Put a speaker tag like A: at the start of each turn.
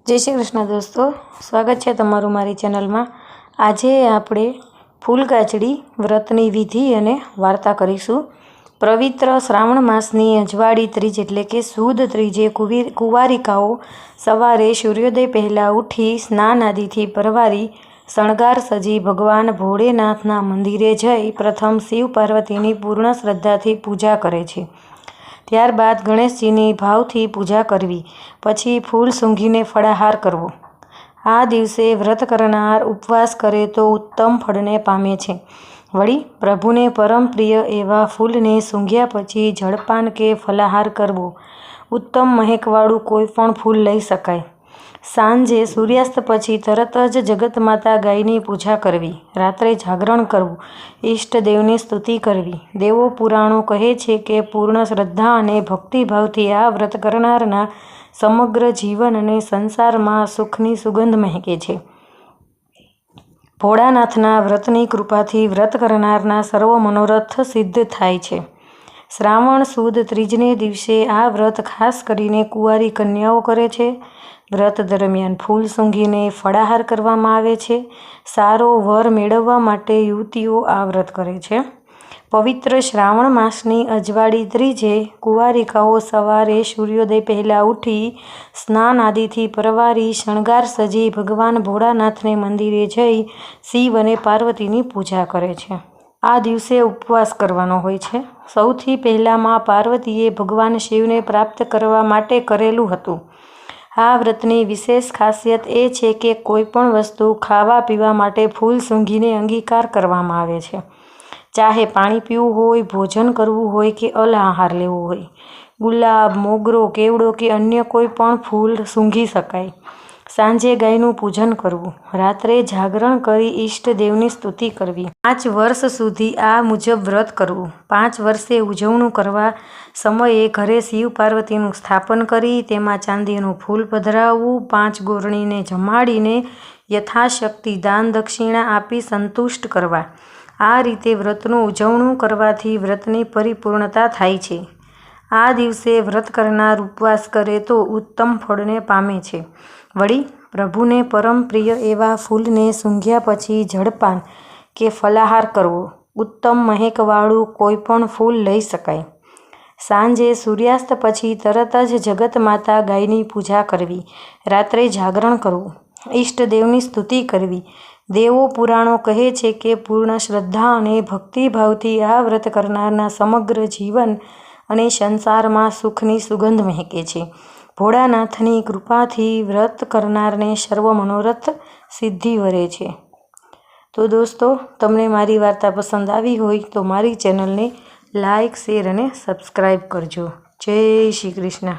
A: जय श्री कृष्ण दोस्तों, स्वागत है तमारू मारी चेनल में। आज आपणे फूलगाजड़ी व्रतनी विधि अने वार्ता करीशुं। पवित्र श्रावण मासनी अजवाड़ी त्रीज एटले के सुद त्रीजे कुंवारिकाओ सवारे सूर्योदय पहला उठी स्नान आदिथी परवारी शणगार सजी भगवान भोलेनाथना मंदिरे जई प्रथम शिव पार्वतीनी पूर्ण श्रद्धाथी पूजा करे छे। त्यारबाद गणेशजीनी भावथी पूजा करवी, पछी फूल सूंघीने फळाहार करवो। आ दिवसे व्रत करनार उपवास करे तो उत्तम फळने पामे छे। वળી प्रभुने परम प्रिय एवा फूलने सूंघ्या पछी जळपान के फलाहार करवो। उत्तम महकवाळुं कोईपण फूल लई शकाय। सांजे सूर्यास्त पछी तरत ज जगतमाता गायनी पूजा करवी। रात्रे जागरण करवुं, इष्टदेवनी स्तुति करवी। देवो पुराणो कहे छे के पूर्ण श्रद्धा अने भक्तिभावथी आ व्रत करनारना समग्र जीवन अने संसारमां सुखनी सुगंध महके छे। भोळानाथना व्रतनी कृपाथी व्रत करनारना सर्व मनोरथ सिद्ध थाय छे। श्रावण सुद त्रीजने दिवसे आ व्रत खास करीने कुंवारी कन्याओ करे छे। व्रत दरमियान फूल सूंघीने फळाहार करवामां आवे छे। सारो वर मेळववा माटे युवतीओ आ व्रत करे छे। पवित्र श्रावण मासनी अजवाड़ी त्रीजे कुंवारिकाओ सवारे सूर्योदय पहला उठी स्नान आदिथी परवारी शणगार सजी भगवान भोळानाथने मंदिरे जई शिव अने पार्वतीनी पूजा करे छे। आ दिवसे उपवास करवानो होय छे। सौथी पहेला मां पार्वतीए भगवान शिवने प्राप्त करवा माटे करेलुं हतुं। आ व्रतनी विशेष खासियत ए छे के कोईपण वस्तु खावा पीवा माटे फूल सूंघीने अंगीकार करवामां आवे छे। चाहे पाणी पीवुं होय, भोजन करवुं होय के अल्हाहार लेवो होय, गुलाब, मोगरो, केवड़ो के अन्य कोईपण फूल सूंघी शकाय। सांजे गायनुं पूजन करवुं। रात्रे जागरण करी इष्टदेवनी स्तुति करवी। 5 वर्ष सुधी आ मुजब व्रत करवुं। 5 वर्षे उजवणुं करवा समये घरे शिव पार्वतीनुं स्थापन करी तेमां चांदीनुं फूल पधराववुं। 5 गोरણીને જમાડીને यथाशक्ति दान दक्षिणा आपी संतुष्ट करवा। आ रीते व्रतनुं उजवणुं करवाथी व्रतनी परिपूर्णता थाय छे। आ दिवसे व्रत करनार उपवास करे तो उत्तम फळने पामे छे। वળી प्रभुने परम प्रिय एवा फूलने सूंघ्या पछी जळपान के फलाहार करवो। उत्तम महकवाळुं कोईपण फूल लई शकाय। सांजे सूर्यास्त पछी तरत ज जगतमाता गायनी पूजा करवी। रात्रे जागरण करवुं, इष्टदेवनी स्तुति करवी। देवो पुराणो कहे छे के पूर्ण श्रद्धा अने भक्तिभावथी आ व्रत करनारना समग्र जीवन अने संसारमां सुखनी सुगंध महके छे। भोळानाथनी कृपाथी व्रत करनारने सर्व मनोरथ सिद्धि वरे छे। तो दोस्तों, तमने मारी वार्ता पसंद आवी होय तो मारी चेनलने लाइक, शेर अने सब्सक्राइब करजो। जय श्री कृष्ण।